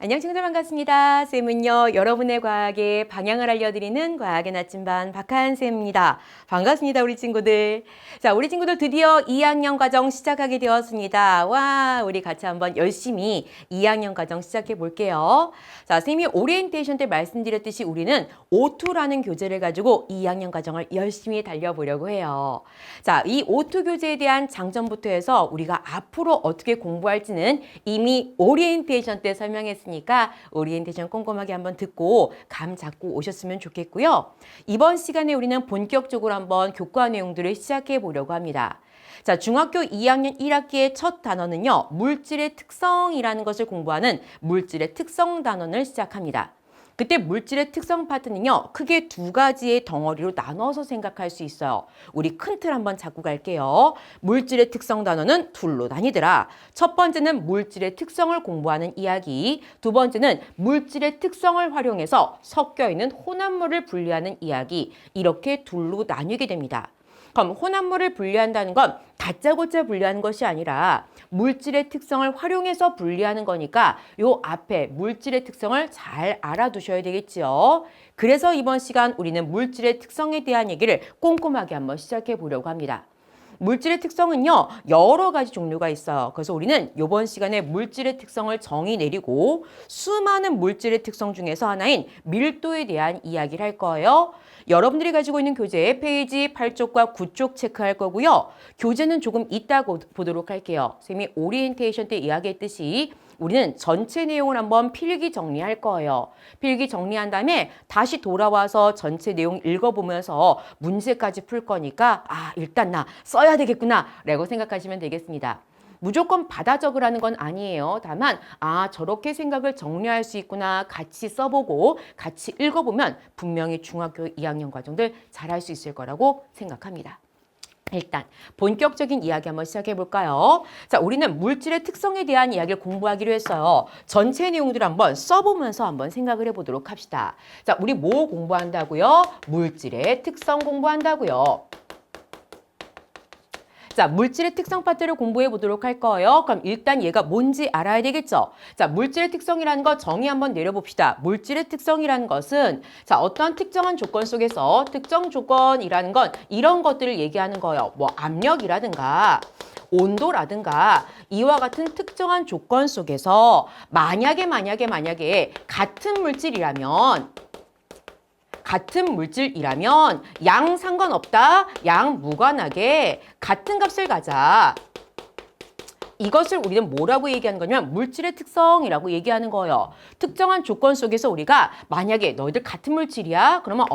안녕 친구들 반갑습니다. 쌤은요 여러분의 과학에 방향을 알려드리는 과학의 나침반 박한쌤입니다. 반갑습니다 우리 친구들. 자 우리 친구들 드디어 2학년 과정 시작하게 되었습니다. 와 우리 같이 한번 열심히 2학년 과정 시작해 볼게요. 자 쌤이 오리엔테이션 때 말씀드렸듯이 우리는 O2라는 교재를 가지고 2학년 과정을 열심히 달려보려고 해요. 자 이 O2 교재에 대한 장점부터 해서 우리가 앞으로 어떻게 공부할지는 이미 오리엔테이션 때 설명했습니다. 니까 오리엔테이션 꼼꼼하게 한번 듣고 감 잡고 오셨으면 좋겠고요. 이번 시간에 우리는 본격적으로 한번 교과 내용들을 시작해 보려고 합니다. 자, 중학교 2학년 1학기의 첫 단원은요. 물질의 특성이라는 것을 공부하는 물질의 특성 단원을 시작합니다. 그때 물질의 특성 파트는요. 크게 두 가지의 덩어리로 나눠서 생각할 수 있어요. 우리 큰 틀 한번 잡고 갈게요. 물질의 특성 단원은 둘로 나뉘더라. 첫 번째는 물질의 특성을 공부하는 이야기. 두 번째는 물질의 특성을 활용해서 섞여 있는 혼합물을 분리하는 이야기. 이렇게 둘로 나뉘게 됩니다. 그럼 혼합물을 분리한다는 건 다짜고짜 분리하는 것이 아니라 물질의 특성을 활용해서 분리하는 거니까 요 앞에 물질의 특성을 잘 알아두셔야 되겠지요. 그래서 이번 시간 우리는 물질의 특성에 대한 얘기를 꼼꼼하게 한번 시작해 보려고 합니다. 물질의 특성은요 여러 가지 종류가 있어요. 그래서 우리는 이번 시간에 물질의 특성을 정의 내리고 수많은 물질의 특성 중에서 하나인 밀도에 대한 이야기를 할 거예요. 여러분들이 가지고 있는 교재 페이지 8쪽과 9쪽 체크할 거고요. 교재는 조금 이따 보도록 할게요. 선생님이 오리엔테이션 때 이야기했듯이 우리는 전체 내용을 한번 필기 정리할 거예요. 필기 정리한 다음에 다시 돌아와서 전체 내용 읽어보면서 문제까지 풀 거니까 일단 나 써야 되겠구나 라고 생각하시면 되겠습니다. 무조건 받아 적으라는 건 아니에요. 다만 저렇게 생각을 정리할 수 있구나 같이 써보고 같이 읽어보면 분명히 중학교 2학년 과정들 잘할 수 있을 거라고 생각합니다. 일단 본격적인 이야기 한번 시작해 볼까요? 자, 우리는 물질의 특성에 대한 이야기를 공부하기로 했어요. 전체 내용들을 한번 써보면서 한번 생각을 해보도록 합시다. 자, 우리 뭐 공부한다고요? 물질의 특성 공부한다고요. 자, 물질의 특성 파트를 공부해 보도록 할 거예요. 그럼 일단 얘가 뭔지 알아야 되겠죠? 자, 물질의 특성이라는 거 정의 한번 내려봅시다. 물질의 특성이라는 것은 자, 어떤 특정한 조건 속에서 특정 조건이라는 건 이런 것들을 얘기하는 거예요. 뭐 압력이라든가 온도라든가 이와 같은 특정한 조건 속에서 만약에 같은 물질이라면 양 상관없다. 양 무관하게 같은 값을 가자. 이것을 우리는 뭐라고 얘기하는 거냐면 물질의 특성이라고 얘기하는 거예요. 특정한 조건 속에서 우리가 만약에 너희들 같은 물질이야? 그러면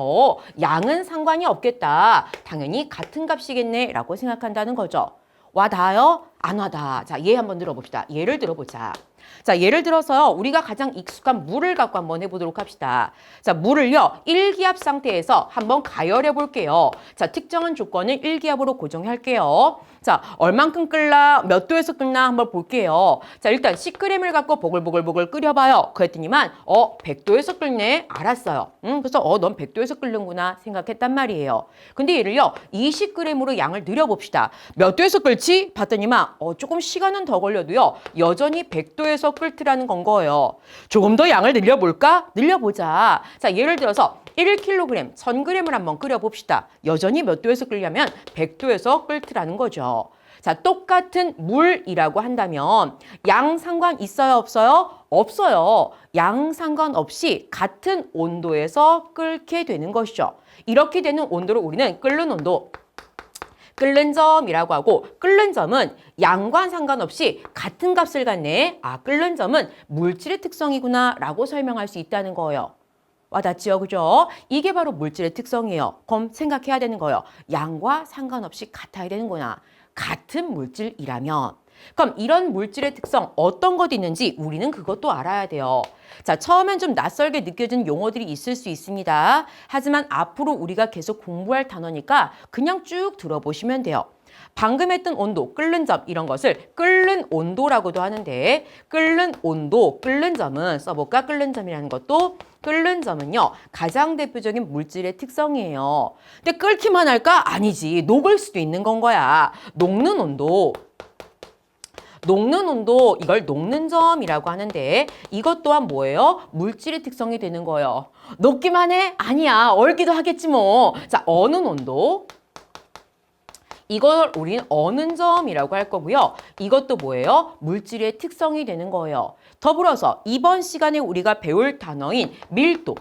양은 상관이 없겠다. 당연히 같은 값이겠네 라고 생각한다는 거죠. 와닿아요? 안 와닿아. 자, 얘 한번 들어봅시다. 예를 들어보자. 자, 예를 들어서요. 우리가 가장 익숙한 물을 갖고 한번 해보도록 합시다. 자, 물을요. 1기압 상태에서 한번 가열해 볼게요. 자, 특정한 조건을 1기압으로 고정할게요. 자, 얼만큼 끓나, 몇 도에서 끓나 한번 볼게요. 자, 일단 10g을 갖고 보글보글 끓여봐요. 그랬더니만 100도에서 끓네. 알았어요. 그래서 넌 100도에서 끓는구나 생각했단 말이에요. 근데 얘를요. 20g으로 양을 늘려봅시다. 몇 도에서 끓지? 봤더니만 조금 시간은 더 걸려도요. 여전히 100도에서 끓트라는 건 거예요. 조금 더 양을 늘려볼까? 늘려보자. 자, 예를 들어서 1kg, 1000g을 한번 끓여봅시다. 여전히 몇 도에서 끓냐면 100도에서 끓트라는 거죠. 자, 똑같은 물이라고 한다면 양 상관 있어요? 없어요? 없어요. 양 상관없이 같은 온도에서 끓게 되는 것이죠. 이렇게 되는 온도를 우리는 끓는 온도, 끓는 점이라고 하고 끓는 점은 양과 상관없이 같은 값을 갖네. 끓는 점은 물질의 특성이구나 라고 설명할 수 있다는 거예요. 와닿지요? 그죠? 이게 바로 물질의 특성이에요. 그럼 생각해야 되는 거예요. 양과 상관없이 같아야 되는구나. 같은 물질이라면. 그럼 이런 물질의 특성 어떤 것도 있는지 우리는 그것도 알아야 돼요. 자, 처음엔 좀 낯설게 느껴지는 용어들이 있을 수 있습니다. 하지만 앞으로 우리가 계속 공부할 단어니까 그냥 쭉 들어보시면 돼요. 방금 했던 온도, 끓는 점 이런 것을 끓는 온도라고도 하는데 끓는 온도, 끓는 점은 써볼까? 끓는 점이라는 것도 끓는 점은요. 가장 대표적인 물질의 특성이에요. 근데 끓기만 할까? 아니지. 녹을 수도 있는 건 거야. 녹는 온도. 녹는 온도, 이걸 녹는 점이라고 하는데 이것 또한 뭐예요? 물질의 특성이 되는 거예요. 녹기만 해? 아니야. 얼기도 하겠지 뭐. 자, 어는 온도. 이걸 우리는 어는 점이라고 할 거고요. 이것도 뭐예요? 물질의 특성이 되는 거예요. 더불어서 이번 시간에 우리가 배울 단어인 밀도.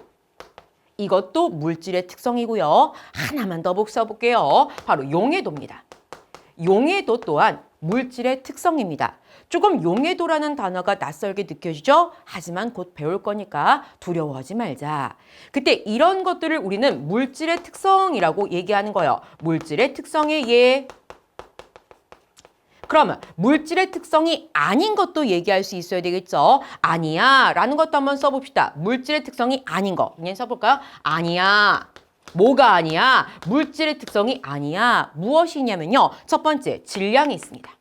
이것도 물질의 특성이고요. 하나만 더 써볼게요. 바로 용해도입니다. 용해도 또한 물질의 특성입니다. 조금 용해도라는 단어가 낯설게 느껴지죠? 하지만 곧 배울 거니까 두려워하지 말자. 그때 이런 것들을 우리는 물질의 특성이라고 얘기하는 거예요. 물질의 특성의 예. 그러면 물질의 특성이 아닌 것도 얘기할 수 있어야 되겠죠? 아니야 라는 것도 한번 써봅시다. 물질의 특성이 아닌 거. 그냥 써볼까요? 아니야. 뭐가 아니야? 물질의 특성이 아니야. 무엇이냐면요. 첫 번째, 질량이 있습니다.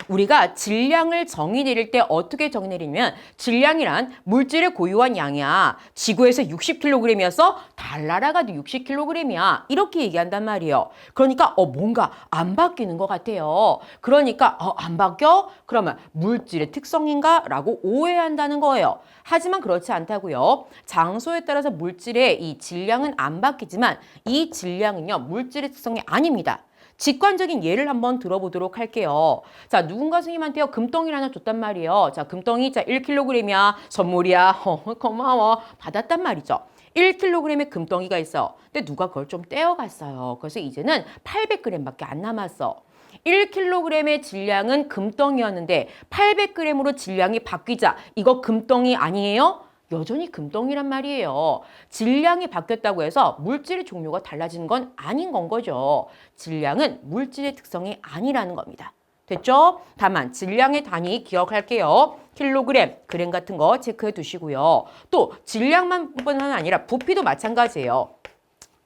우리가 질량을 정의 내릴 때 어떻게 정의 내리냐면 질량이란 물질의 고유한 양이야. 지구에서 60kg이어서 달나라 가도 60kg이야. 이렇게 얘기한단 말이에요. 그러니까 뭔가 안 바뀌는 것 같아요. 그러니까 안 바뀌어? 그러면 물질의 특성인가? 라고 오해한다는 거예요. 하지만 그렇지 않다고요. 장소에 따라서 물질의 이 질량은 안 바뀌지만 이 질량은요. 물질의 특성이 아닙니다. 직관적인 예를 한번 들어보도록 할게요. 자, 누군가 선생님한테요, 금덩이를 하나 줬단 말이에요. 자, 금덩이, 자, 1kg이야. 선물이야. 고마워. 받았단 말이죠. 1kg의 금덩이가 있어. 근데 누가 그걸 좀 떼어갔어요. 그래서 이제는 800g밖에 안 남았어. 1kg의 질량은 금덩이였는데 800g으로 질량이 바뀌자. 이거 금덩이 아니에요? 여전히 금덩이란 말이에요. 질량이 바뀌었다고 해서 물질의 종류가 달라지는 건 아닌 건 거죠. 질량은 물질의 특성이 아니라는 겁니다. 됐죠? 다만 질량의 단위 기억할게요. 킬로그램, 그램 같은 거 체크해 두시고요. 또 질량만뿐만 아니라 부피도 마찬가지예요.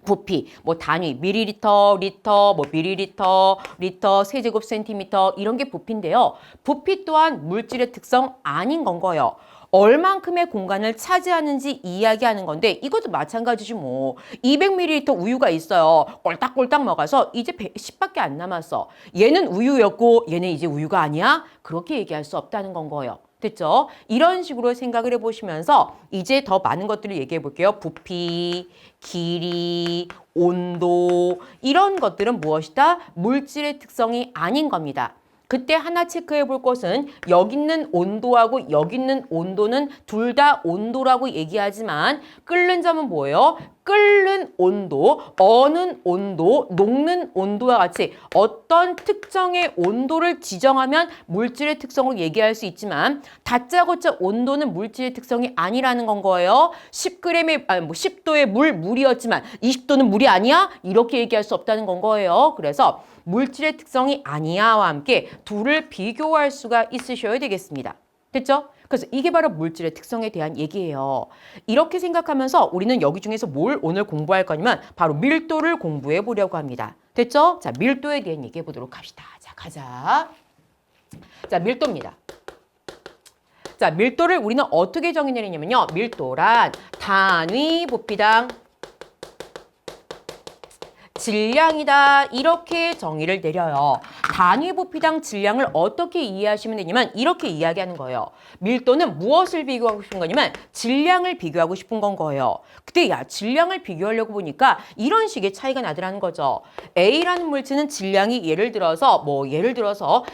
부피, 뭐 단위, 밀리리터, 리터, 뭐 밀리리터, 리터, 세제곱 센티미터 이런 게 부피인데요. 부피 또한 물질의 특성 아닌 건 거예요. 얼만큼의 공간을 차지하는지 이야기하는 건데 이것도 마찬가지지 뭐. 200ml 우유가 있어요. 꼴딱꼴딱 먹어서 이제 10밖에 안 남았어. 얘는 우유였고 얘는 이제 우유가 아니야? 그렇게 얘기할 수 없다는 건 거예요. 됐죠? 이런 식으로 생각을 해보시면서 이제 더 많은 것들을 얘기해 볼게요. 부피, 길이, 온도 이런 것들은 무엇이다? 물질의 특성이 아닌 겁니다. 그때 하나 체크해 볼 것은 여기 있는 온도하고 여기 있는 온도는 둘 다 온도라고 얘기하지만 끓는 점은 뭐예요? 끓는 온도, 어는 온도, 녹는 온도와 같이 어떤 특정의 온도를 지정하면 물질의 특성을 얘기할 수 있지만 다짜고짜 온도는 물질의 특성이 아니라는 건 거예요. 10g의, 10도의 물이었지만 20도는 물이 아니야? 이렇게 얘기할 수 없다는 건 거예요. 그래서 물질의 특성이 아니야와 함께 둘을 비교할 수가 있으셔야 되겠습니다. 됐죠? 그래서 이게 바로 물질의 특성에 대한 얘기예요. 이렇게 생각하면서 우리는 여기 중에서 뭘 오늘 공부할 거냐면 바로 밀도를 공부해 보려고 합니다. 됐죠? 자, 밀도에 대한 얘기해 보도록 합시다. 자, 가자. 자, 밀도입니다. 자, 밀도를 우리는 어떻게 정의내리냐면요. 밀도란 단위 부피당 질량이다. 이렇게 정의를 내려요. 단위 부피당 질량을 어떻게 이해하시면 되냐면 이렇게 이야기하는 거예요. 밀도는 무엇을 비교하고 싶은 거냐면 질량을 비교하고 싶은 건 거예요. 근데 야, 질량을 비교하려고 보니까 이런 식의 차이가 나더라는 거죠. A라는 물질은 질량이 예를 들어서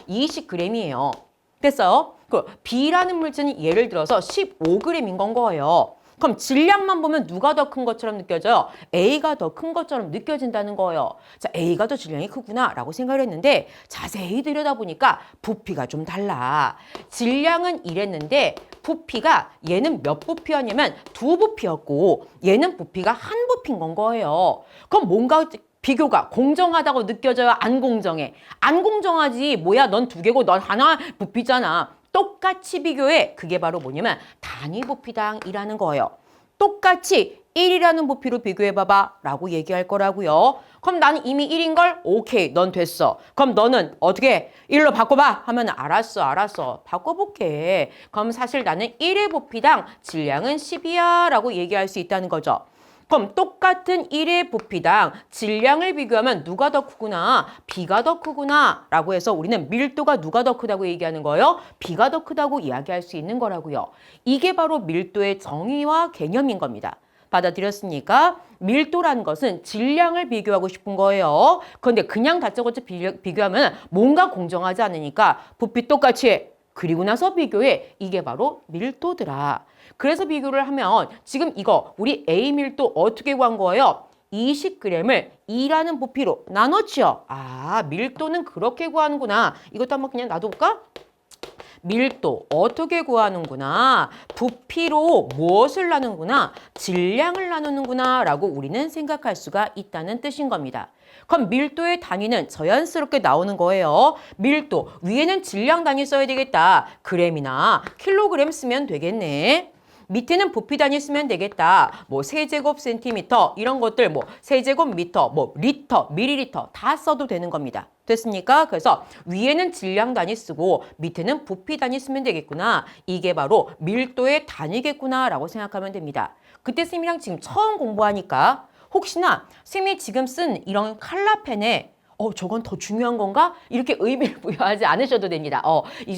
20g이에요. 됐어요? 그 B라는 물질은 예를 들어서 15g인 건 거예요. 그럼 질량만 보면 누가 더 큰 것처럼 느껴져요? A가 더 큰 것처럼 느껴진다는 거예요. 자, A가 더 질량이 크구나 라고 생각을 했는데 자세히 들여다보니까 부피가 좀 달라. 질량은 이랬는데 부피가 얘는 몇 부피였냐면 2부피였고 얘는 부피가 1부피인 건 거예요. 그럼 뭔가 비교가 공정하다고 느껴져요? 안 공정해? 안 공정하지. 뭐야, 넌 2개고 넌 하나 부피잖아. 똑같이 비교해. 그게 바로 뭐냐면 단위 부피당이라는 거예요. 똑같이 1이라는 부피로 비교해봐봐 라고 얘기할 거라고요. 그럼 나는 이미 1인 걸? 오케이, 넌 됐어. 그럼 너는 어떻게 1로 바꿔봐? 하면 알았어. 바꿔볼게. 그럼 사실 나는 1의 부피당 질량은 10이야 라고 얘기할 수 있다는 거죠. 그럼 똑같은 1의 부피당 질량을 비교하면 누가 더 크구나, B가 더 크구나 라고 해서 우리는 밀도가 누가 더 크다고 얘기하는 거예요? B가 더 크다고 이야기할 수 있는 거라고요. 이게 바로 밀도의 정의와 개념인 겁니다. 받아들였습니까? 밀도라는 것은 질량을 비교하고 싶은 거예요. 그런데 그냥 다짜고짜 비교하면 뭔가 공정하지 않으니까 부피 똑같이 해. 그리고 나서 비교해. 이게 바로 밀도더라. 그래서 비교를 하면 지금 이거 우리 A 밀도 어떻게 구한 거예요? 20g을 2라는 부피로 나눴지요. 아, 밀도는 그렇게 구하는구나. 이것도 한번 그냥 놔둬볼까? 밀도 어떻게 구하는구나. 부피로 무엇을 나누는구나. 질량을 나누는구나 라고 우리는 생각할 수가 있다는 뜻인 겁니다. 그럼 밀도의 단위는 자연스럽게 나오는 거예요. 밀도, 위에는 질량 단위 써야 되겠다. 그램이나 킬로그램 쓰면 되겠네. 밑에는 부피 단위 쓰면 되겠다. 뭐 세제곱 센티미터 이런 것들 뭐 세제곱 미터, 뭐 리터, 밀리리터 다 써도 되는 겁니다. 됐습니까? 그래서 위에는 질량 단위 쓰고 밑에는 부피 단위 쓰면 되겠구나. 이게 바로 밀도의 단위겠구나 라고 생각하면 됩니다. 그때 쌤이랑 지금 처음 공부하니까 혹시나 쌤이 지금 쓴 이런 칼라펜에 저건 더 중요한 건가? 이렇게 의미를 부여하지 않으셔도 됩니다.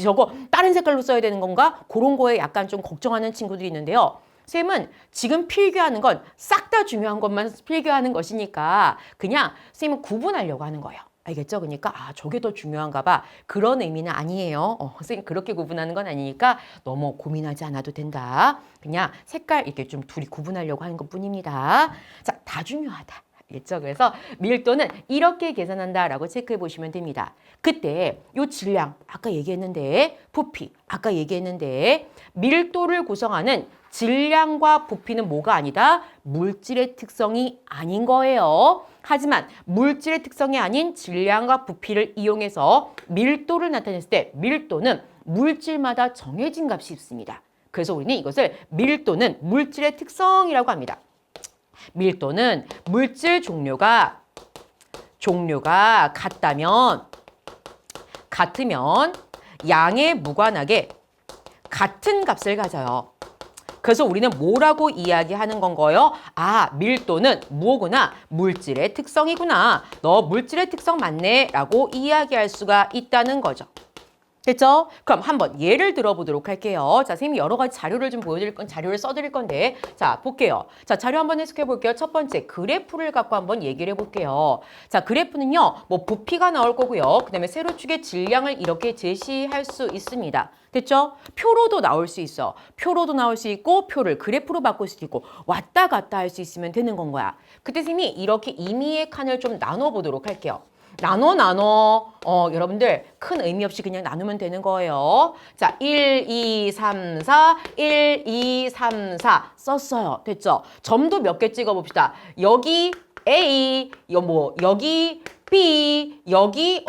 저거 다른 색깔로 써야 되는 건가? 그런 거에 약간 좀 걱정하는 친구들이 있는데요. 쌤은 지금 필기하는 건 싹 다 중요한 것만 필기하는 것이니까 그냥 쌤은 구분하려고 하는 거예요. 알겠죠? 그러니까 저게 더 중요한가 봐. 그런 의미는 아니에요. 선생님 그렇게 구분하는 건 아니니까 너무 고민하지 않아도 된다. 그냥 색깔 이렇게 좀 둘이 구분하려고 하는 것뿐입니다. 자, 다 중요하다. 알겠죠? 그래서 밀도는 이렇게 계산한다라고 체크해 보시면 됩니다. 그때 요 질량 아까 얘기했는데 부피 아까 얘기했는데 밀도를 구성하는 질량과 부피는 뭐가 아니다? 물질의 특성이 아닌 거예요. 하지만 물질의 특성이 아닌 질량과 부피를 이용해서 밀도를 나타냈을 때 밀도는 물질마다 정해진 값이 있습니다. 그래서 우리는 이것을 밀도는 물질의 특성이라고 합니다. 밀도는 물질 종류가 같으면 양에 무관하게 같은 값을 가져요. 그래서 우리는 뭐라고 이야기하는 건 거예요? 밀도는 뭐구나? 물질의 특성이구나. 너 물질의 특성 맞네? 라고 이야기할 수가 있다는 거죠. 됐죠? 그럼 한번 예를 들어보도록 할게요. 자, 선생님이 여러 가지 자료를 좀 자료를 써드릴 건데, 자, 볼게요. 자, 자료 한번 해석해 볼게요. 첫 번째, 그래프를 갖고 한번 얘기를 해볼게요. 자, 그래프는요, 뭐 부피가 나올 거고요. 그 다음에 세로축의 질량을 이렇게 제시할 수 있습니다. 됐죠? 표로도 나올 수 있어. 표로도 나올 수 있고, 표를 그래프로 바꿀 수도 있고, 왔다 갔다 할 수 있으면 되는 건 거야. 그때 선생님이 이렇게 임의의 칸을 좀 나눠보도록 할게요. 여러분들 큰 의미 없이 그냥 나누면 되는 거예요. 자, 1, 2, 3, 4, 1, 2, 3, 4 썼어요. 됐죠? 점도 몇 개 찍어봅시다. 여기 A, 여기 B, 여기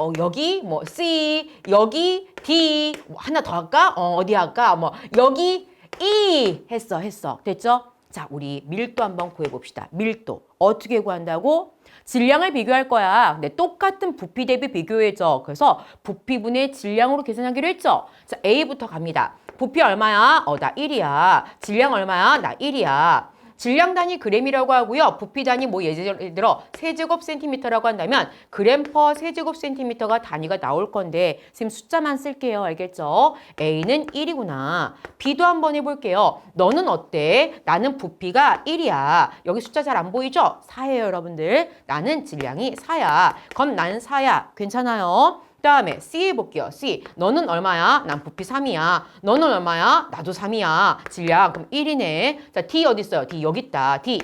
C, 여기 D, 하나 더 할까? 어디 할까? 여기 E 했어. 됐죠? 자, 우리 밀도 한번 구해봅시다. 밀도 어떻게 구한다고? 질량을 비교할 거야. 근데 똑같은 부피 대비 비교해줘. 그래서 부피분의 질량으로 계산하기로 했죠. 자, A부터 갑니다. 부피 얼마야? 나 1이야. 질량 얼마야? 나 1이야. 질량 단위 그램이라고 하고요. 부피 단위 예를 들어 세제곱 센티미터라고 한다면 그램 퍼 세제곱 센티미터가 단위가 나올 건데 선생님 숫자만 쓸게요. 알겠죠? A는 1이구나. B도 한번 해볼게요. 너는 어때? 나는 부피가 1이야. 여기 숫자 잘 안 보이죠? 4예요, 여러분들. 나는 질량이 4야. 그럼 나는 4야. 괜찮아요? 그 다음에 C 해볼게요. C. 너는 얼마야? 난 부피 3이야. 너는 얼마야? 나도 3이야. 질량. 그럼 1이네. 자, D 어디 있어요? D 여기 있다. D.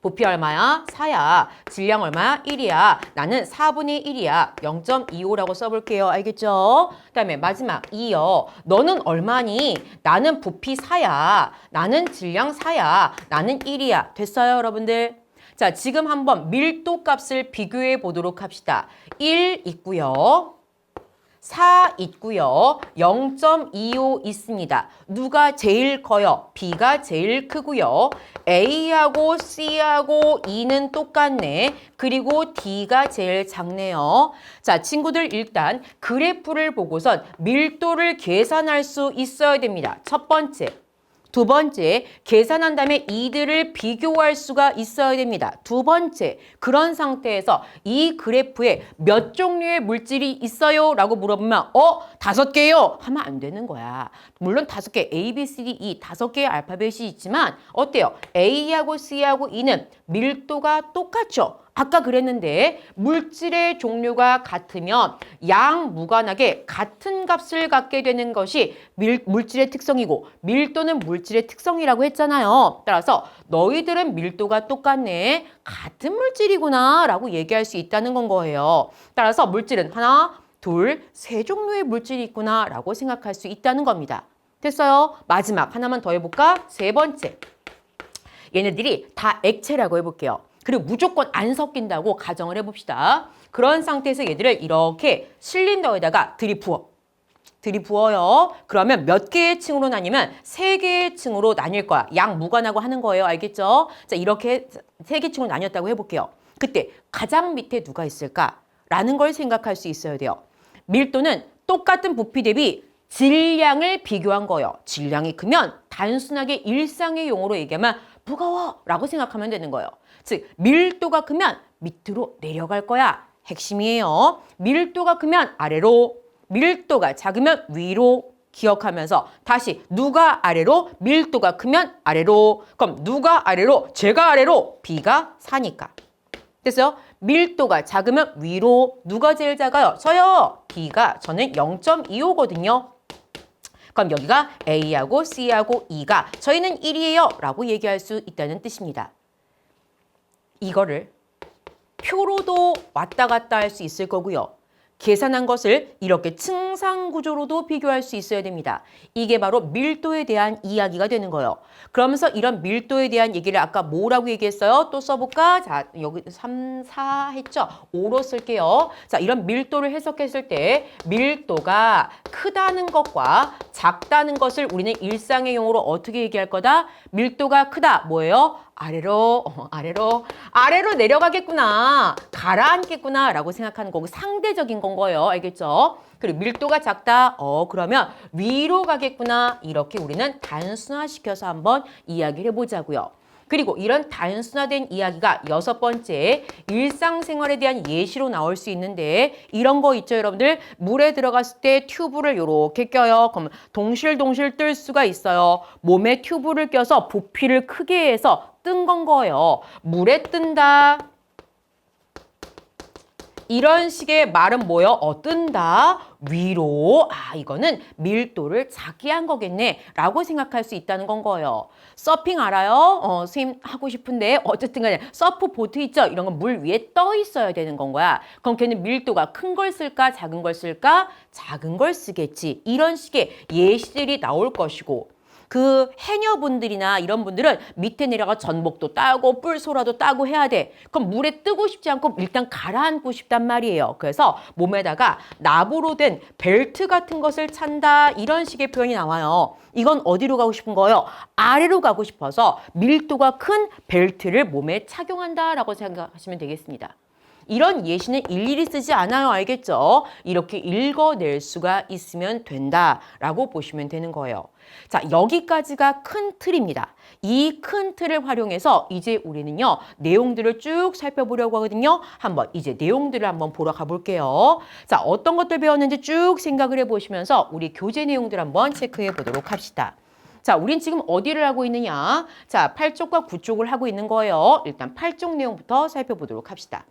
부피 얼마야? 4야. 질량 얼마야? 1이야. 나는 4분의 1이야. 0.25라고 써볼게요. 알겠죠? 그 다음에 마지막 2요. 너는 얼마니? 나는 부피 4야. 나는 질량 4야. 나는 1이야. 됐어요, 여러분들? 자, 지금 한번 밀도 값을 비교해 보도록 합시다. 1 있고요. 4 있고요. 0.25 있습니다. 누가 제일 커요? B가 제일 크고요. A하고 C하고 E는 똑같네. 그리고 D가 제일 작네요. 자, 친구들 일단 그래프를 보고선 밀도를 계산할 수 있어야 됩니다. 첫 번째. 두 번째, 계산한 다음에 이들을 비교할 수가 있어야 됩니다. 두 번째, 그런 상태에서 이 그래프에 몇 종류의 물질이 있어요? 라고 물어보면 5개요? 하면 안 되는 거야. 물론 5개, A, B, C, D, E 5개의 알파벳이 있지만 어때요? A하고 C하고 E는 밀도가 똑같죠? 아까 그랬는데 물질의 종류가 같으면 양무관하게 같은 값을 갖게 되는 것이 물질의 특성이고 밀도는 물질의 특성이라고 했잖아요. 따라서 너희들은 밀도가 똑같네. 같은 물질이구나 라고 얘기할 수 있다는 건 거예요. 따라서 물질은 하나, 둘, 세 종류의 물질이 있구나 라고 생각할 수 있다는 겁니다. 됐어요? 마지막 하나만 더 해볼까? 세 번째. 얘네들이 다 액체라고 해볼게요. 그리고 무조건 안 섞인다고 가정을 해봅시다. 그런 상태에서 얘들을 이렇게 실린더에다가 들이부어요. 그러면 몇 개의 층으로 나뉘면 3개의 층으로 나뉠 거야. 양무관하고 하는 거예요. 알겠죠? 자, 이렇게 3개 층으로 나뉘었다고 해볼게요. 그때 가장 밑에 누가 있을까라는 걸 생각할 수 있어야 돼요. 밀도는 똑같은 부피 대비 질량을 비교한 거예요. 질량이 크면 단순하게 일상의 용어로 얘기하면 무거워 라고 생각하면 되는 거예요. 즉 밀도가 크면 밑으로 내려갈 거야. 핵심이에요. 밀도가 크면 아래로, 밀도가 작으면 위로 기억하면서 다시 누가 아래로, 밀도가 크면 아래로. 그럼 누가 아래로, 제가 아래로, B가 4니까. 됐어요? 밀도가 작으면 위로. 누가 제일 작아요? 저요. B가 저는 0.25거든요. 그럼 여기가 A하고 C하고 E가 저희는 1이에요 라고 얘기할 수 있다는 뜻입니다. 이거를 표로도 왔다 갔다 할 수 있을 거고요. 계산한 것을 이렇게 층상 구조로도 비교할 수 있어야 됩니다. 이게 바로 밀도에 대한 이야기가 되는 거예요. 그러면서 이런 밀도에 대한 얘기를 아까 뭐라고 얘기했어요? 또 써볼까? 자, 여기 3, 4 했죠? 5로 쓸게요. 자, 이런 밀도를 해석했을 때 밀도가 크다는 것과 작다는 것을 우리는 일상의 용어로 어떻게 얘기할 거다? 밀도가 크다. 뭐예요? 아래로 내려가겠구나. 가라앉겠구나 라고 생각하는 거고 상대적인 건 거예요. 알겠죠? 그리고 밀도가 작다. 그러면 위로 가겠구나. 이렇게 우리는 단순화시켜서 한번 이야기를 해보자고요. 그리고 이런 단순화된 이야기가 6번째 일상생활에 대한 예시로 나올 수 있는데 이런 거 있죠 여러분들? 물에 들어갔을 때 튜브를 이렇게 껴요. 그럼 동실동실 뜰 수가 있어요. 몸에 튜브를 껴서 부피를 크게 해서 뜬 건 거예요. 물에 뜬다. 이런 식의 말은 뭐예요? 뜬다. 위로. 이거는 밀도를 작게 한 거겠네. 라고 생각할 수 있다는 건 거예요. 서핑 알아요? 선생님 하고 싶은데 어쨌든 간에 서프 보트 있죠? 이런 건 물 위에 떠 있어야 되는 건 거야. 그럼 걔는 밀도가 큰 걸 쓸까? 작은 걸 쓸까? 작은 걸 쓰겠지. 이런 식의 예시들이 나올 것이고 그 해녀분들이나 이런 분들은 밑에 내려가 전복도 따고 뿔소라도 따고 해야 돼. 그럼 물에 뜨고 싶지 않고 일단 가라앉고 싶단 말이에요. 그래서 몸에다가 납으로 된 벨트 같은 것을 찬다. 이런 식의 표현이 나와요. 이건 어디로 가고 싶은 거예요? 아래로 가고 싶어서 밀도가 큰 벨트를 몸에 착용한다라고 생각하시면 되겠습니다. 이런 예시는 일일이 쓰지 않아요. 알겠죠? 이렇게 읽어낼 수가 있으면 된다라고 보시면 되는 거예요. 자, 여기까지가 큰 틀입니다. 이 큰 틀을 활용해서 이제 우리는요, 내용들을 쭉 살펴보려고 하거든요. 한번 이제 내용들을 한번 보러 가볼게요. 자, 어떤 것들 배웠는지 쭉 생각을 해보시면서 우리 교재 내용들 한번 체크해 보도록 합시다. 자, 우린 지금 어디를 하고 있느냐? 자, 8쪽과 9쪽을 하고 있는 거예요. 일단 8쪽 내용부터 살펴보도록 합시다.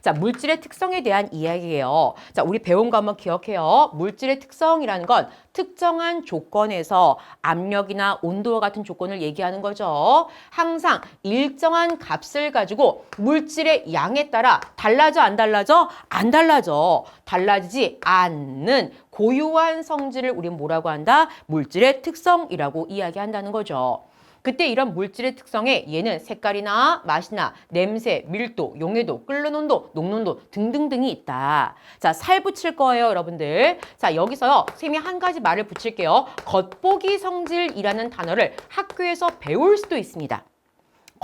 자, 물질의 특성에 대한 이야기예요. 자, 우리 배운 거 한번 기억해요. 물질의 특성이라는 건 특정한 조건에서 압력이나 온도와 같은 조건을 얘기하는 거죠. 항상 일정한 값을 가지고 물질의 양에 따라 달라져 안 달라져? 안 달라져. 달라지지 않는 고유한 성질을 우리는 뭐라고 한다? 물질의 특성이라고 이야기한다는 거죠. 그때 이런 물질의 특성에 얘는 색깔이나 맛이나 냄새, 밀도, 용해도, 끓는 온도, 녹는 온도 등등등이 있다. 자, 살 붙일 거예요, 여러분들. 자, 여기서요, 선생님이 한 가지 말을 붙일게요. 겉보기 성질이라는 단어를 학교에서 배울 수도 있습니다.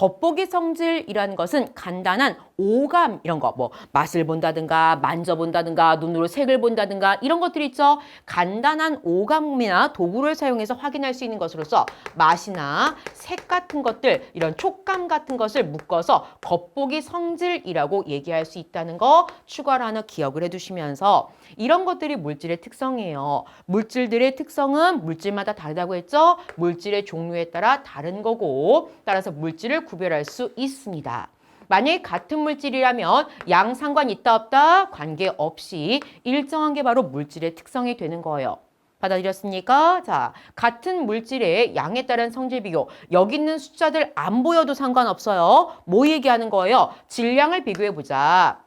겉보기 성질이라는 것은 간단한 오감 이런 거 뭐 맛을 본다든가 만져본다든가 눈으로 색을 본다든가 이런 것들이 있죠. 간단한 오감이나 도구를 사용해서 확인할 수 있는 것으로서 맛이나 색 같은 것들 이런 촉감 같은 것을 묶어서 겉보기 성질이라고 얘기할 수 있다는 거 추가로 하나 기억을 해두시면서 이런 것들이 물질의 특성이에요. 물질들의 특성은 물질마다 다르다고 했죠. 물질의 종류에 따라 다른 거고 따라서 물질을 구별할 수 있습니다. 만약에 같은 물질이라면 양 상관 있다 없다 관계없이 일정한 게 바로 물질의 특성이 되는 거예요. 받아들였습니까? 자, 같은 물질의 양에 따른 성질 비교. 여기 있는 숫자들 안 보여도 상관없어요. 뭐 얘기하는 거예요? 질량을 비교해보자.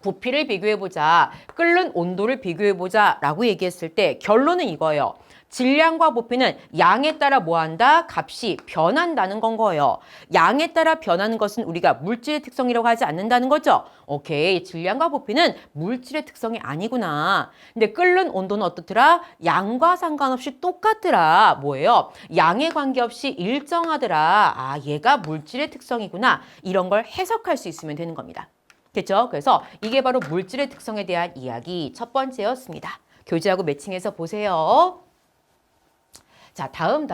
부피를 비교해보자. 끓는 온도를 비교해보자 라고 얘기했을 때 결론은 이거예요. 질량과 부피는 양에 따라 뭐한다? 값이 변한다는 건 거예요. 양에 따라 변하는 것은 우리가 물질의 특성이라고 하지 않는다는 거죠. 오케이, 질량과 부피는 물질의 특성이 아니구나. 근데 끓는 온도는 어떻더라? 양과 상관없이 똑같더라. 뭐예요? 양에 관계없이 일정하더라. 아, 얘가 물질의 특성이구나. 이런 걸 해석할 수 있으면 되는 겁니다. 됐죠? 그래서 이게 바로 물질의 특성에 대한 이야기 첫 번째였습니다. 교재하고 매칭해서 보세요. 자, 다음.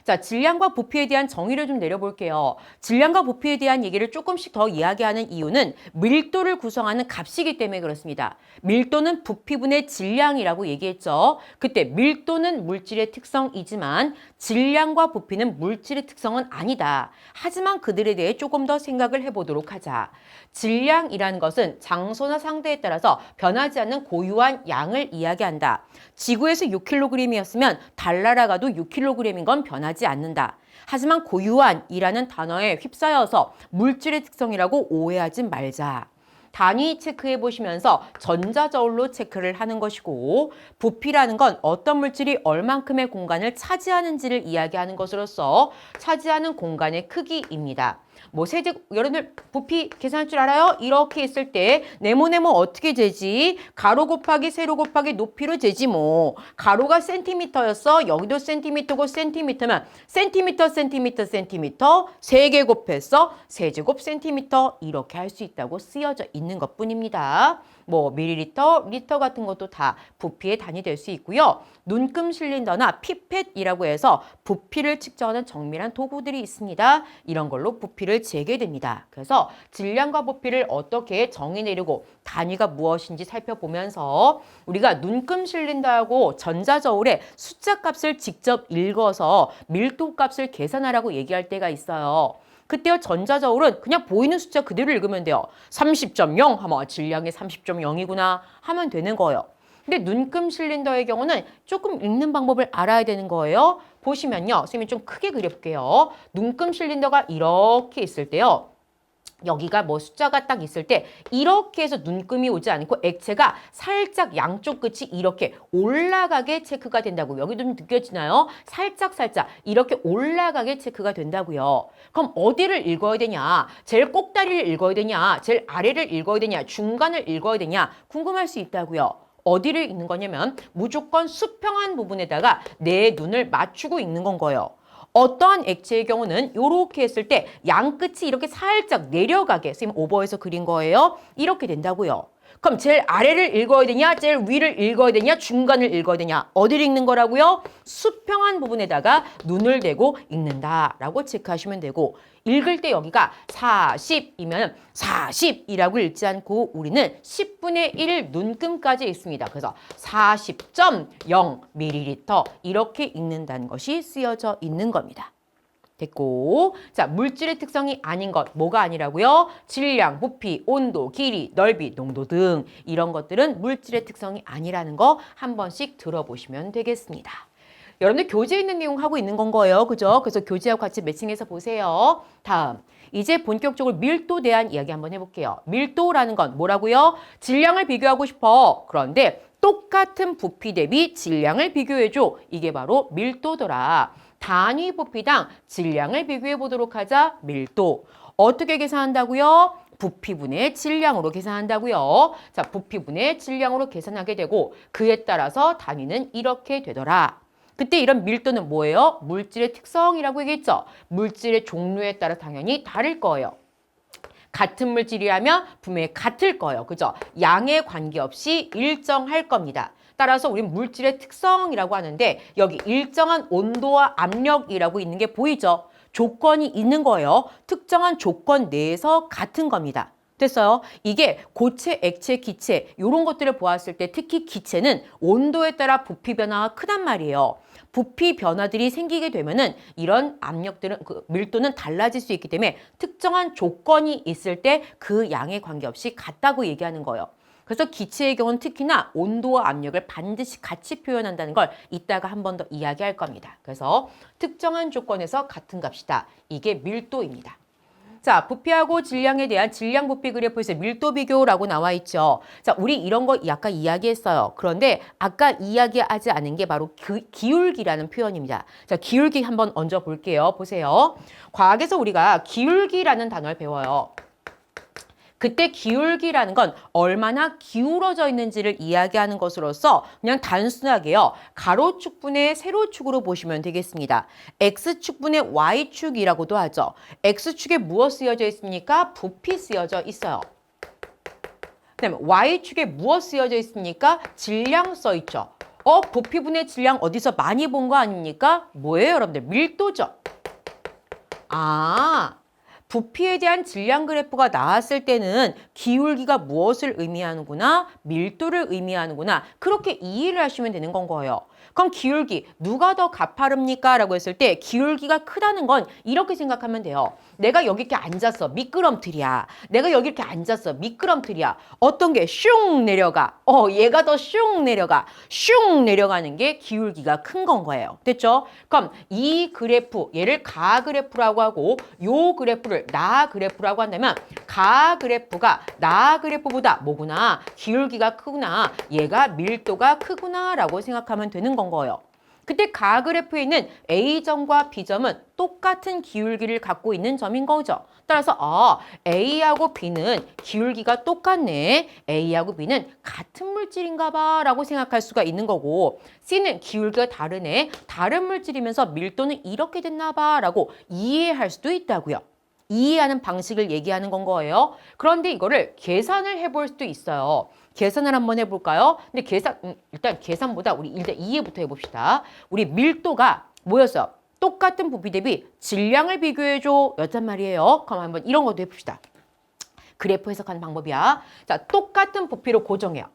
자, 질량과 부피에 대한 정의를 좀 내려볼게요. 질량과 부피에 대한 얘기를 조금씩 더 이야기하는 이유는 밀도를 구성하는 값이기 때문에 그렇습니다. 밀도는 부피분의 질량이라고 얘기했죠. 그때 밀도는 물질의 특성이지만 질량과 부피는 물질의 특성은 아니다. 하지만 그들에 대해 조금 더 생각을 해보도록 하자. 질량이라는 것은 장소나 상태에 따라서 변하지 않는 고유한 양을 이야기한다. 지구에서 6kg이었으면 달나라 가도 6kg인 건 변하지 않는다. 하지만 고유한이라는 단어에 휩싸여서 물질의 특성이라고 오해하지 말자. 단위 체크해 보시면서 전자저울로 체크를 하는 것이고 부피라는 건 어떤 물질이 얼만큼의 공간을 차지하는지를 이야기하는 것으로서 차지하는 공간의 크기입니다. 뭐 세제 여러분들 부피 계산할 줄 알아요? 이렇게 있을 때 네모네모 어떻게 재지? 가로 곱하기 세로 곱하기 높이로 재지 뭐. 가로가 센티미터였어. 여기도 센티미터고 센티미터면 센티미터 센티미터 3개 곱했어. 세제곱 센티미터 이렇게 할 수 있다고 쓰여져 있는 것뿐입니다. 뭐 밀리리터, 리터 같은 것도 다 부피의 단위 될 수 있고요. 눈금 실린더나 피펫이라고 해서 부피를 측정하는 정밀한 도구들이 있습니다. 이런 걸로 부피를 재게 됩니다. 그래서 질량과 부피를 어떻게 정의 내리고 단위가 무엇인지 살펴보면서 우리가 눈금 실린더하고 전자저울의 숫자 값을 직접 읽어서 밀도 값을 계산하라고 얘기할 때가 있어요. 그때요 전자저울은 그냥 보이는 숫자 그대로 읽으면 돼요. 30.0 하면 질량이 30.0이구나 하면 되는 거예요. 근데 눈금 실린더의 경우는 조금 읽는 방법을 알아야 되는 거예요. 보시면요. 선생님이 좀 크게 그려볼게요. 눈금 실린더가 이렇게 있을 때요. 여기가 뭐 숫자가 딱 있을 때 이렇게 해서 눈금이 오지 않고 액체가 살짝 양쪽 끝이 이렇게 올라가게 체크가 된다고. 여기도 좀 느껴지나요? 살짝 이렇게 올라가게 체크가 된다고요. 그럼 어디를 읽어야 되냐? 제일 꼭다리를 읽어야 되냐? 제일 아래를 읽어야 되냐? 중간을 읽어야 되냐? 궁금할 수 있다고요. 어디를 읽는 거냐면 무조건 수평한 부분에다가 내 눈을 맞추고 읽는 건 거예요. 어떠한 액체의 경우는 이렇게 했을 때 양 끝이 이렇게 살짝 내려가게 선생님 오버해서 그린 거예요. 이렇게 된다고요. 그럼 제일 아래를 읽어야 되냐? 제일 위를 읽어야 되냐? 중간을 읽어야 되냐? 어디를 읽는 거라고요? 수평한 부분에다가 눈을 대고 읽는다라고 체크하시면 되고 읽을 때 여기가 40이면 40이라고 읽지 않고 우리는 10분의 1 눈금까지 읽습니다. 그래서 40.0ml 이렇게 읽는다는 것이 쓰여져 있는 겁니다. 됐고, 자 물질의 특성이 아닌 것 뭐가 아니라고요? 질량, 부피, 온도, 길이, 넓이, 농도 등 이런 것들은 물질의 특성이 아니라는 거 한 번씩 들어보시면 되겠습니다. 여러분들 교재에 있는 내용 하고 있는 건 거예요. 그죠? 그래서 교재하고 같이 매칭해서 보세요. 다음, 이제 본격적으로 밀도에 대한 이야기 한번 해볼게요. 밀도라는 건 뭐라고요? 질량을 비교하고 싶어. 그런데 똑같은 부피 대비 질량을 비교해줘. 이게 바로 밀도더라. 단위 부피당 질량을 비교해 보도록 하자. 밀도. 어떻게 계산한다고요? 부피분의 질량으로 계산한다고요. 자, 부피분의 질량으로 계산하게 되고 그에 따라서 단위는 이렇게 되더라. 그때 이런 밀도는 뭐예요? 물질의 특성이라고 얘기했죠. 물질의 종류에 따라 당연히 다를 거예요. 같은 물질이라면 분명히 같을 거예요. 그죠? 양에 관계없이 일정할 겁니다. 따라서 우리 물질의 특성이라고 하는데 여기 일정한 온도와 압력이라고 있는 게 보이죠? 조건이 있는 거예요. 특정한 조건 내에서 같은 겁니다. 됐어요? 이게 고체, 액체, 기체 이런 것들을 보았을 때 특히 기체는 온도에 따라 부피 변화가 크단 말이에요. 부피 변화들이 생기게 되면은 이런 압력들은 밀도는 달라질 수 있기 때문에 특정한 조건이 있을 때 그 양에 관계없이 같다고 얘기하는 거예요. 그래서 기체의 경우는 특히나 온도와 압력을 반드시 같이 표현한다는 걸 이따가 한 번 더 이야기할 겁니다. 그래서 특정한 조건에서 같은 값이다. 이게 밀도입니다. 자, 부피하고 질량에 대한 질량 부피 그래프에서 밀도 비교라고 나와 있죠. 자, 우리 이런 거 아까 이야기했어요. 그런데 아까 이야기하지 않은 게 바로 기울기라는 표현입니다. 자, 기울기 한번 얹어 볼게요. 보세요. 과학에서 우리가 기울기라는 단어를 배워요. 그때 기울기라는 건 얼마나 기울어져 있는지를 이야기하는 것으로서 그냥 단순하게요. 가로축분의 세로축으로 보시면 되겠습니다. X축분의 Y축이라고도 하죠. X축에 무엇 쓰여져 있습니까? 부피 쓰여져 있어요. 그다음에 Y축에 무엇 쓰여져 있습니까? 질량 써 있죠. 부피분의 질량 어디서 많이 본 거 아닙니까? 뭐예요, 여러분들? 밀도죠. 부피에 대한 질량 그래프가 나왔을 때는 기울기가 무엇을 의미하는구나, 밀도를 의미하는구나, 그렇게 이해를 하시면 되는 건 거예요. 그럼 기울기, 누가 더 가파릅니까? 라고 했을 때 기울기가 크다는 건 이렇게 생각하면 돼요. 내가 여기 이렇게 앉았어. 미끄럼틀이야. 내가 여기 이렇게 앉았어. 미끄럼틀이야. 어떤 게 슝 내려가. 얘가 더 슝 내려가. 슝 내려가는 게 기울기가 큰 건 거예요. 됐죠? 그럼 이 그래프, 얘를 가 그래프라고 하고 요 그래프를 나 그래프라고 한다면 가 그래프가 나 그래프보다 뭐구나? 기울기가 크구나. 얘가 밀도가 크구나 라고 생각하면 되는 건 거예요. 그때 가 그래프에 있는 A점과 B점은 똑같은 기울기를 갖고 있는 점인 거죠. 따라서 A하고 B는 기울기가 똑같네. A하고 B는 같은 물질인가 봐 라고 생각할 수가 있는 거고 C는 기울기가 다르네. 다른 물질이면서 밀도는 이렇게 됐나 봐 라고 이해할 수도 있다고요. 이해하는 방식을 얘기하는 건 거예요. 그런데 이거를 계산을 해볼 수도 있어요. 계산을 한번 해볼까요? 근데 일단 계산보다 우리 일단 이해부터 해봅시다. 우리 밀도가 뭐였어요? 똑같은 부피 대비 질량을 비교해줘 였단 말이에요. 그럼 한번 이런 것도 해봅시다. 그래프 해석하는 방법이야. 자, 똑같은 부피로 고정해요.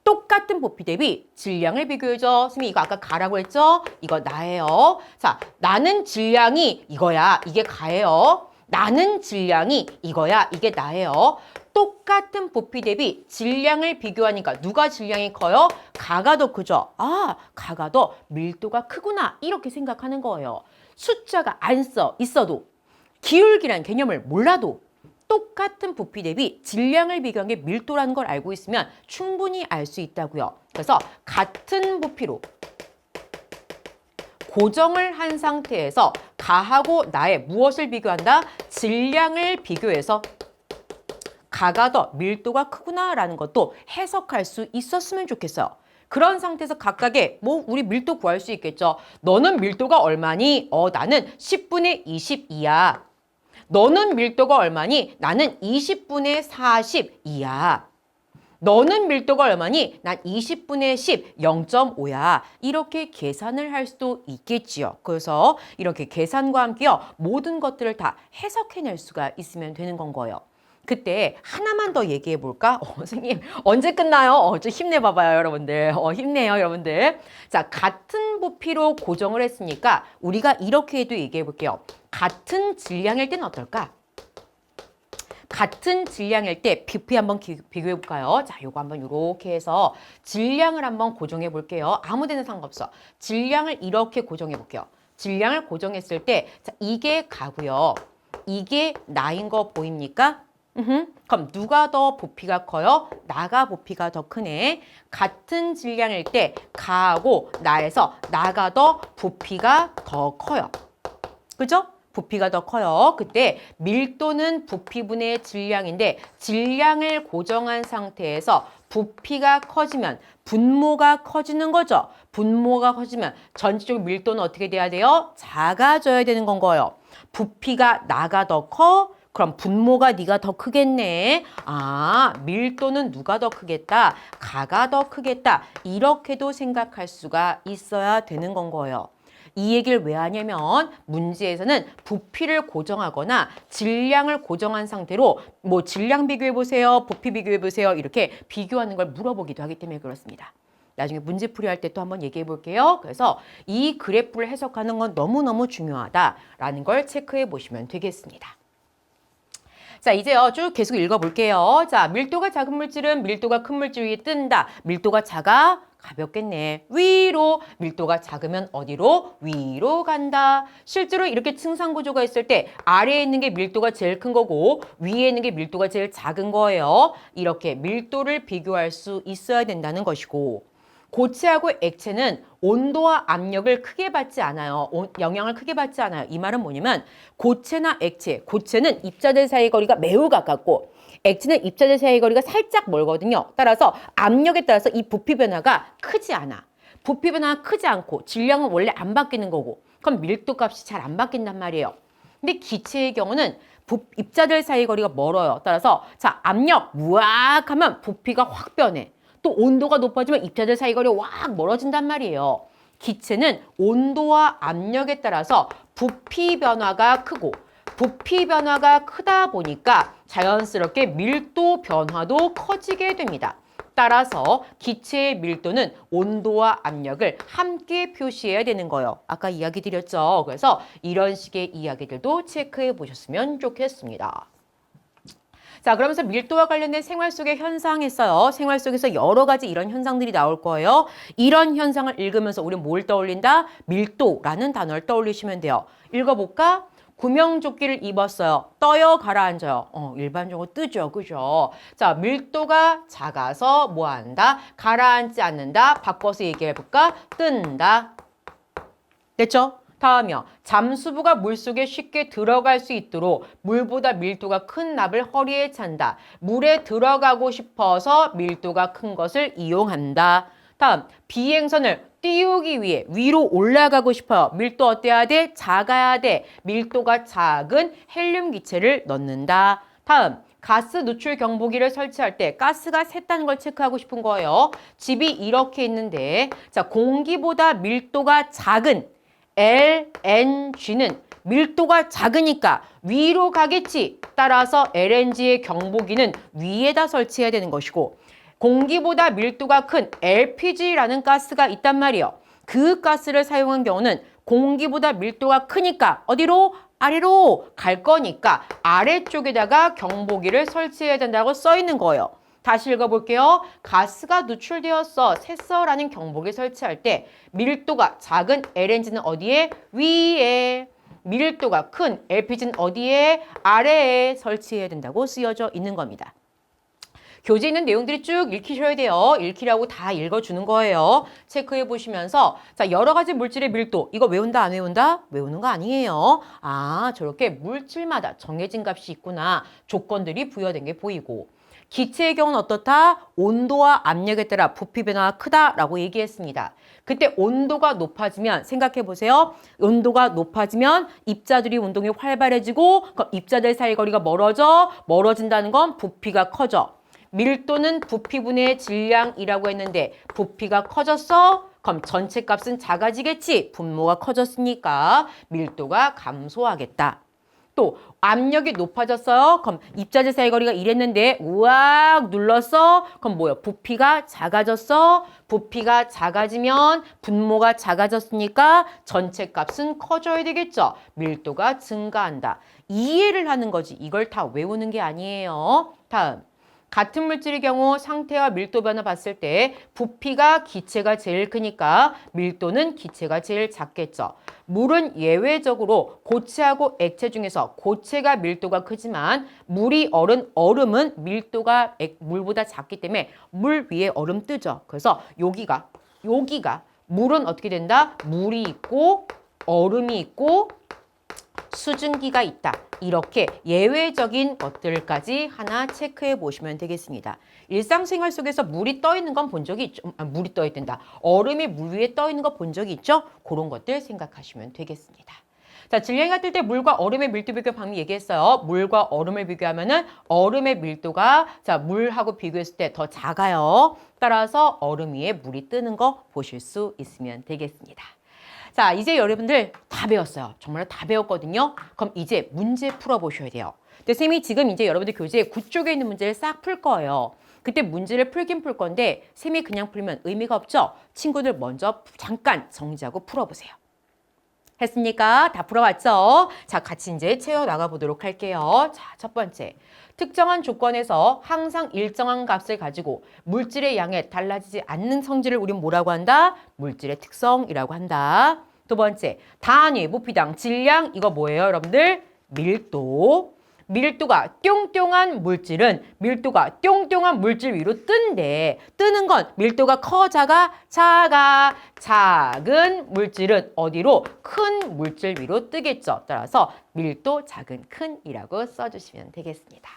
똑같은 부피 대비 질량을 비교해줘. 선생님 이거 아까 가라고 했죠? 이거 나예요. 자, 나는 질량이 이거야. 이게 가예요. 나는 질량이 이거야. 이게 나예요. 똑같은 부피 대비 질량을 비교하니까 누가 질량이 커요? 가가 더 크죠. 가가 더 밀도가 크구나. 이렇게 생각하는 거예요. 숫자가 안 있어도 기울기라는 개념을 몰라도 똑같은 부피 대비 질량을 비교한 게 밀도라는 걸 알고 있으면 충분히 알 수 있다고요. 그래서 같은 부피로 고정을 한 상태에서 가하고 나의 무엇을 비교한다? 질량을 비교해서 가가 더 밀도가 크구나라는 것도 해석할 수 있었으면 좋겠어요. 그런 상태에서 각각의 우리 밀도 구할 수 있겠죠. 너는 밀도가 얼마니? 나는 10분의 22야. 너는 밀도가 얼마니? 나는 20분의 42야. 너는 밀도가 얼마니? 난 20분의 10, 0.5야. 이렇게 계산을 할 수도 있겠지요. 그래서 이렇게 계산과 함께요. 모든 것들을 다 해석해낼 수가 있으면 되는 건 거예요. 그때 하나만 더 얘기해 볼까? 선생님 언제 끝나요? 좀 힘내봐봐요 여러분들. 힘내요 여러분들. 자, 같은 부피로 고정을 했으니까 우리가 이렇게 해도 얘기해 볼게요. 같은 질량일 때는 어떨까? 같은 질량일 때 부피 한번 비교해 볼까요? 자, 요거 한번 이렇게 해서 질량을 한번 고정해 볼게요. 아무 데나 상관없어. 질량을 이렇게 고정해 볼게요. 질량을 고정했을 때 자, 이게 가고요. 이게 나인 거 보입니까? 그럼 누가 더 부피가 커요? 나가 부피가 더 크네. 같은 질량일 때 가하고 나에서 나가 더 부피가 더 커요. 그죠? 부피가 더 커요. 그때 밀도는 부피분의 질량인데 질량을 고정한 상태에서 부피가 커지면 분모가 커지는 거죠. 분모가 커지면 전체적으로 밀도는 어떻게 돼야 돼요? 작아져야 되는 건 거예요. 부피가 나가 더 커? 그럼 분모가 네가 더 크겠네. 아, 밀도는 누가 더 크겠다? 가가 더 크겠다. 이렇게도 생각할 수가 있어야 되는 건 거예요. 이 얘기를 왜 하냐면 문제에서는 부피를 고정하거나 질량을 고정한 상태로 뭐 질량 비교해 보세요, 부피 비교해 보세요 이렇게 비교하는 걸 물어보기도 하기 때문에 그렇습니다. 나중에 문제 풀이할 때 또 한번 얘기해 볼게요. 그래서 이 그래프를 해석하는 건 너무너무 중요하다라는 걸 체크해 보시면 되겠습니다. 자, 이제요, 쭉 계속 읽어볼게요. 자, 밀도가 작은 물질은 밀도가 큰 물질 위에 뜬다. 밀도가 작아? 가볍겠네. 위로. 밀도가 작으면 어디로? 위로 간다. 실제로 이렇게 층상구조가 있을 때 아래에 있는 게 밀도가 제일 큰 거고 위에 있는 게 밀도가 제일 작은 거예요. 이렇게 밀도를 비교할 수 있어야 된다는 것이고 고체하고 액체는 온도와 압력을 크게 받지 않아요. 영향을 크게 받지 않아요. 이 말은 뭐냐면 고체나 액체, 고체는 입자들 사이의 거리가 매우 가깝고 액체는 입자들 사이의 거리가 살짝 멀거든요. 따라서 압력에 따라서 이 부피 변화가 크지 않아. 부피 변화가 크지 않고 질량은 원래 안 바뀌는 거고 그럼 밀도 값이 잘 안 바뀐단 말이에요. 근데 기체의 경우는 입자들 사이의 거리가 멀어요. 따라서 자 압력 우악 하면 부피가 확 변해. 또 온도가 높아지면 입자들 사이 거리가 확 멀어진단 말이에요. 기체는 온도와 압력에 따라서 부피 변화가 크고 부피 변화가 크다 보니까 자연스럽게 밀도 변화도 커지게 됩니다. 따라서 기체의 밀도는 온도와 압력을 함께 표시해야 되는 거예요. 아까 이야기 드렸죠. 그래서 이런 식의 이야기들도 체크해 보셨으면 좋겠습니다. 자, 그러면서 밀도와 관련된 생활 속의 현상 했어요. 생활 속에서 여러 가지 이런 현상들이 나올 거예요. 이런 현상을 읽으면서 우리는 뭘 떠올린다? 밀도라는 단어를 떠올리시면 돼요. 읽어볼까? 구명조끼를 입었어요. 떠요, 가라앉아요. 일반적으로 뜨죠, 그죠? 자, 밀도가 작아서 뭐 한다? 가라앉지 않는다. 바꿔서 얘기해볼까? 뜬다. 됐죠? 다음이요. 잠수부가 물속에 쉽게 들어갈 수 있도록 물보다 밀도가 큰 납을 허리에 찬다. 물에 들어가고 싶어서 밀도가 큰 것을 이용한다. 다음, 비행선을 띄우기 위해 위로 올라가고 싶어요. 밀도 어때야 돼? 작아야 돼. 밀도가 작은 헬륨 기체를 넣는다. 다음, 가스 노출 경보기를 설치할 때 가스가 샜다는 걸 체크하고 싶은 거예요. 집이 이렇게 있는데 자 공기보다 밀도가 작은 LNG는 밀도가 작으니까 위로 가겠지. 따라서 LNG의 경보기는 위에다 설치해야 되는 것이고 공기보다 밀도가 큰 LPG라는 가스가 있단 말이에요. 그 가스를 사용한 경우는 공기보다 밀도가 크니까 어디로? 아래로 갈 거니까 아래쪽에다가 경보기를 설치해야 된다고 써 있는 거예요. 다시 읽어볼게요. 가스가 누출되었어, 샜어라는 경보기 설치할 때 밀도가 작은 LNG는 어디에? 위에. 밀도가 큰 LPG는 어디에? 아래에 설치해야 된다고 쓰여져 있는 겁니다. 교재에 있는 내용들이 쭉 읽히셔야 돼요. 읽히라고 다 읽어주는 거예요. 체크해 보시면서 자 여러 가지 물질의 밀도 이거 외운다 안 외운다? 외우는 거 아니에요. 아 저렇게 물질마다 정해진 값이 있구나. 조건들이 부여된 게 보이고 기체의 경우는 어떻다? 온도와 압력에 따라 부피 변화가 크다라고 얘기했습니다. 그때 온도가 높아지면 생각해 보세요. 온도가 높아지면 입자들이 운동이 활발해지고 그럼 입자들 사이 거리가 멀어진다는 건 부피가 커져. 밀도는 부피분의 질량이라고 했는데 부피가 커졌어? 그럼 전체 값은 작아지겠지? 분모가 커졌으니까 밀도가 감소하겠다. 또 압력이 높아졌어요. 그럼 입자재 사이 거리가 이랬는데 우악 눌렀어. 그럼 뭐야? 부피가 작아졌어. 부피가 작아지면 분모가 작아졌으니까 전체 값은 커져야 되겠죠. 밀도가 증가한다. 이해를 하는 거지. 이걸 다 외우는 게 아니에요. 다음. 같은 물질의 경우 상태와 밀도 변화 봤을 때 부피가 기체가 제일 크니까 밀도는 기체가 제일 작겠죠. 물은 예외적으로 고체하고 액체 중에서 고체가 밀도가 크지만 물이 얼음은 밀도가 물보다 작기 때문에 물 위에 얼음 뜨죠. 그래서 여기가 물은 어떻게 된다? 물이 있고 얼음이 있고 수증기가 있다. 이렇게 예외적인 것들까지 하나 체크해 보시면 되겠습니다. 일상생활 속에서 물이 떠 있는 건 본 적이 있죠. 물이 떠 있단다. 얼음이 물 위에 떠 있는 거 본 적이 있죠? 그런 것들 생각하시면 되겠습니다. 자, 질량이 같을 때 물과 얼음의 밀도 비교 방법 얘기했어요. 물과 얼음을 비교하면은 얼음의 밀도가 자, 물하고 비교했을 때 더 작아요. 따라서 얼음 위에 물이 뜨는 거 보실 수 있으면 되겠습니다. 자, 이제 여러분들 다 배웠어요. 정말 다 배웠거든요. 그럼 이제 문제 풀어보셔야 돼요. 근데 쌤이 지금 이제 여러분들 교재에 9쪽에 있는 문제를 싹 풀 거예요. 그때 문제를 풀긴 풀 건데 쌤이 그냥 풀면 의미가 없죠? 친구들 먼저 잠깐 정지하고 풀어보세요. 했습니까? 다 풀어왔죠? 자, 같이 이제 채워 나가 보도록 할게요. 자, 첫 번째. 특정한 조건에서 항상 일정한 값을 가지고 물질의 양에 달라지지 않는 성질을 우린 뭐라고 한다? 물질의 특성이라고 한다. 두 번째. 단위, 부피당, 질량, 이거 뭐예요, 여러분들? 밀도. 밀도가 뿅뿅한 물질은 밀도가 뿅뿅한 물질 위로 뜬대. 뜨는 건 밀도가 커, 작아? 작아. 작은 물질은 어디로? 큰 물질 위로 뜨겠죠. 따라서 밀도 작은 큰이라고 써주시면 되겠습니다.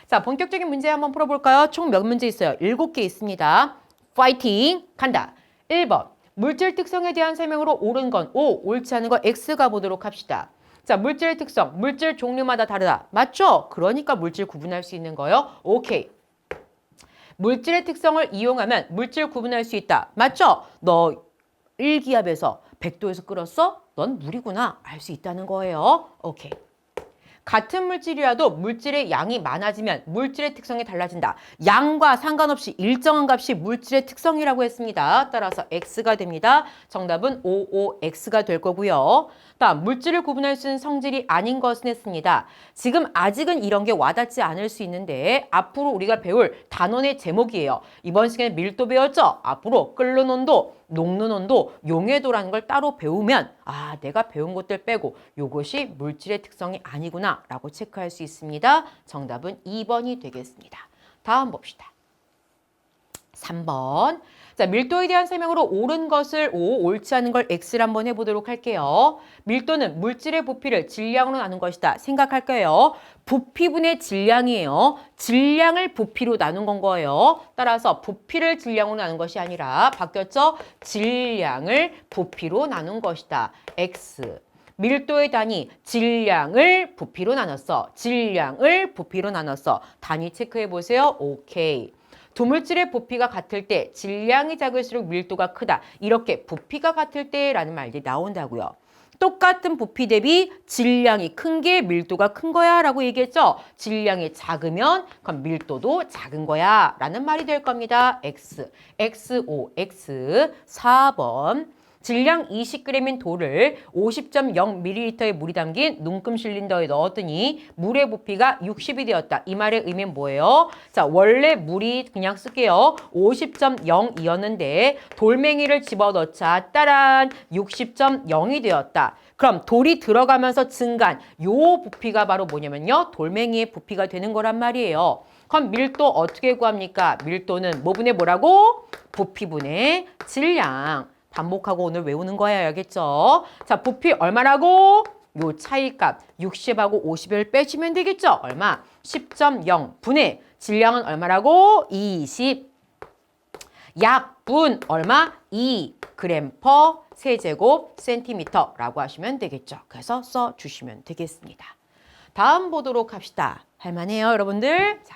자, 본격적인 문제 한번 풀어볼까요? 총 몇 문제 있어요? 7개 있습니다. 파이팅! 간다. 1번. 물질 특성에 대한 설명으로 옳은 건 O, 옳지 않은 건 X 가보도록 합시다. 자, 물질의 특성, 물질 종류마다 다르다. 맞죠? 그러니까 물질 구분할 수 있는 거예요. 오케이. 물질의 특성을 이용하면 물질 구분할 수 있다. 맞죠? 너 1기압에서 100도에서 끓었어? 넌 물이구나. 알 수 있다는 거예요. 오케이. 같은 물질이라도 물질의 양이 많아지면 물질의 특성이 달라진다. 양과 상관없이 일정한 값이 물질의 특성이라고 했습니다. 따라서 X가 됩니다. 정답은 OOX가 될 거고요. 다음, 물질을 구분할 수 있는 성질이 아닌 것은 했습니다. 지금 아직은 이런 게 와닿지 않을 수 있는데 앞으로 우리가 배울 단원의 제목이에요. 이번 시간에 밀도 배웠죠? 앞으로 끓는 온도, 녹는 온도, 용해도라는 걸 따로 배우면 아, 내가 배운 것들 빼고 이것이 물질의 특성이 아니구나 라고 체크할 수 있습니다. 정답은 2번이 되겠습니다. 다음 봅시다. 3번. 자, 밀도에 대한 설명으로 옳은 것을 O, 옳지 않은 걸 X를 한번 해보도록 할게요. 밀도는 물질의 부피를 질량으로 나눈 것이다. 생각할 거예요. 부피분의 질량이에요. 질량을 부피로 나눈 건 거예요. 따라서 부피를 질량으로 나눈 것이 아니라 바뀌었죠? 질량을 부피로 나눈 것이다. X. 밀도의 단위, 질량을 부피로 나눴어. 질량을 부피로 나눴어. 단위 체크해 보세요. 오케이. 두 물질의 부피가 같을 때 질량이 작을수록 밀도가 크다. 이렇게 부피가 같을 때라는 말들이 나온다고요. 똑같은 부피 대비 질량이 큰 게 밀도가 큰 거야 라고 얘기했죠. 질량이 작으면 그럼 밀도도 작은 거야 라는 말이 될 겁니다. X, XOX 4번. 질량 20g인 돌을 50.0ml의 물이 담긴 눈금 실린더에 넣었더니 물의 부피가 60이 되었다. 이 말의 의미는 뭐예요? 자, 원래 물이 그냥 쓸게요. 50.0이었는데 돌멩이를 집어넣자 따란 60.0이 되었다. 그럼 돌이 들어가면서 증가한 요 부피가 바로 뭐냐면요. 돌멩이의 부피가 되는 거란 말이에요. 그럼 밀도 어떻게 구합니까? 밀도는 뭐분의 뭐라고? 부피분의 질량. 반복하고 오늘 외우는 거예요. 알겠죠? 자, 부피 얼마라고? 요 차이값 60하고 50을 빼주면 되겠죠? 얼마? 10.0 분의 질량은 얼마라고? 20. 약분 얼마? 2g per 세제곱 센티미터라고 하시면 되겠죠. 그래서 써주시면 되겠습니다. 다음 보도록 합시다. 할만해요, 여러분들? 자,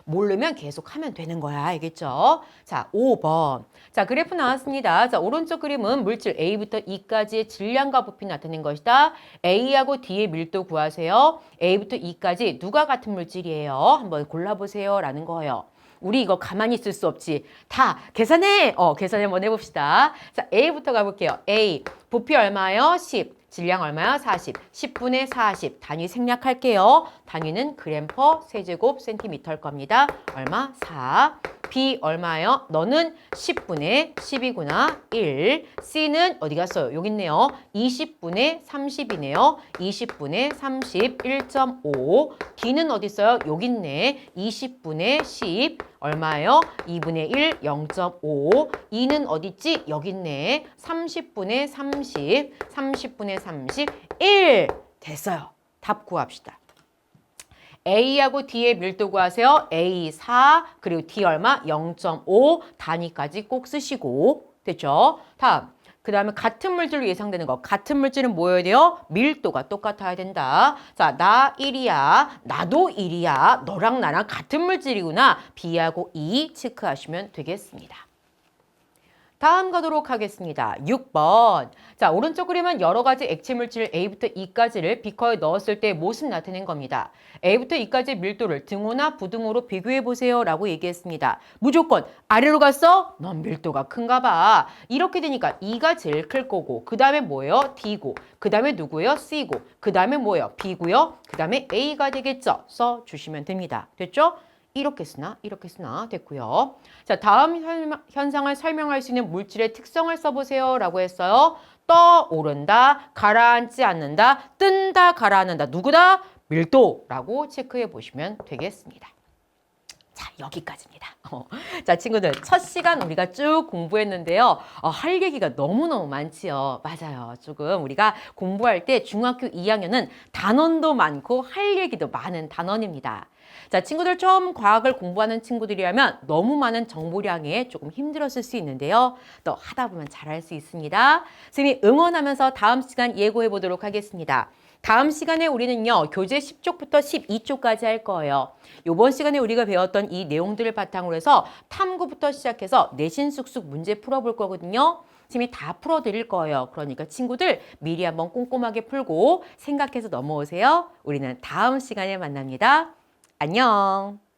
모르면 계속 하면 되는 거야. 알겠죠? 자, 5번. 자, 그래프 나왔습니다. 자, 오른쪽 그림은 물질 A부터 E까지의 질량과 부피 나타낸 것이다. A하고 D의 밀도 구하세요. A부터 E까지 누가 같은 물질이에요? 한번 골라보세요. 라는 거예요. 우리 이거 가만히 있을 수 없지. 다 계산해! 계산 한번 해봅시다. 자, A부터 가볼게요. A, 부피 얼마예요? 10. 질량 얼마야? 40. 10분의 40. 단위 생략할게요. 단위는 그램 퍼 세제곱 센티미터일 겁니다. 얼마? 4. B 얼마예요? 너는 10분의 10이구나. 1. C는 어디 갔어요? 여기 있네요. 20분의 30이네요. 20분의 30, 1.5. D는 어디 있어요? 여기 있네. 20분의 10. 얼마예요? 2분의 1, 0.5. 2는 어디 있지? 여기 있네. 30분의 30, 30분의 30, 1. 됐어요. 답 구합시다. A하고 D의 밀도 구하세요. A 4 그리고 D 얼마? 0.5 단위까지 꼭 쓰시고 됐죠? 다음 그 다음에 같은 물질로 예상되는 거. 같은 물질은 뭐여야 돼요? 밀도가 똑같아야 된다. 자, 나 1이야. 나도 1이야. 너랑 나랑 같은 물질이구나. B하고 E 체크하시면 되겠습니다. 다음 가도록 하겠습니다. 6번. 자, 오른쪽 그림은 여러 가지 액체 물질 A부터 E까지를 비커에 넣었을 때 모습 나타낸 겁니다. A부터 E까지의 밀도를 등호나 부등호로 비교해 보세요 라고 얘기했습니다. 무조건 아래로 갔어? 넌 밀도가 큰가 봐. 이렇게 되니까 E가 제일 클 거고 그 다음에 뭐예요? D고 그 다음에 누구예요? C고 그 다음에 뭐예요? B고요. 그 다음에 A가 되겠죠? 써주시면 됩니다. 됐죠? 이렇게 쓰나 됐고요. 자, 다음 현상을 설명할 수 있는 물질의 특성을 써보세요 라고 했어요. 떠오른다, 가라앉지 않는다, 뜬다, 가라앉는다. 누구다? 밀도라고 체크해 보시면 되겠습니다. 자, 여기까지입니다. 자, 친구들 첫 시간 우리가 쭉 공부했는데요. 할 얘기가 너무너무 많지요. 맞아요. 조금 우리가 공부할 때 중학교 2학년은 단원도 많고 할 얘기도 많은 단원입니다. 자, 친구들 처음 과학을 공부하는 친구들이라면 너무 많은 정보량에 조금 힘들었을 수 있는데요. 또 하다 보면 잘할 수 있습니다. 선생님이 응원하면서 다음 시간 예고해 보도록 하겠습니다. 다음 시간에 우리는요, 교재 10쪽부터 12쪽까지 할 거예요. 이번 시간에 우리가 배웠던 이 내용들을 바탕으로 해서 탐구부터 시작해서 내신 쑥쑥 문제 풀어볼 거거든요. 선생님이 다 풀어드릴 거예요. 그러니까 친구들 미리 한번 꼼꼼하게 풀고 생각해서 넘어오세요. 우리는 다음 시간에 만납니다. 안녕.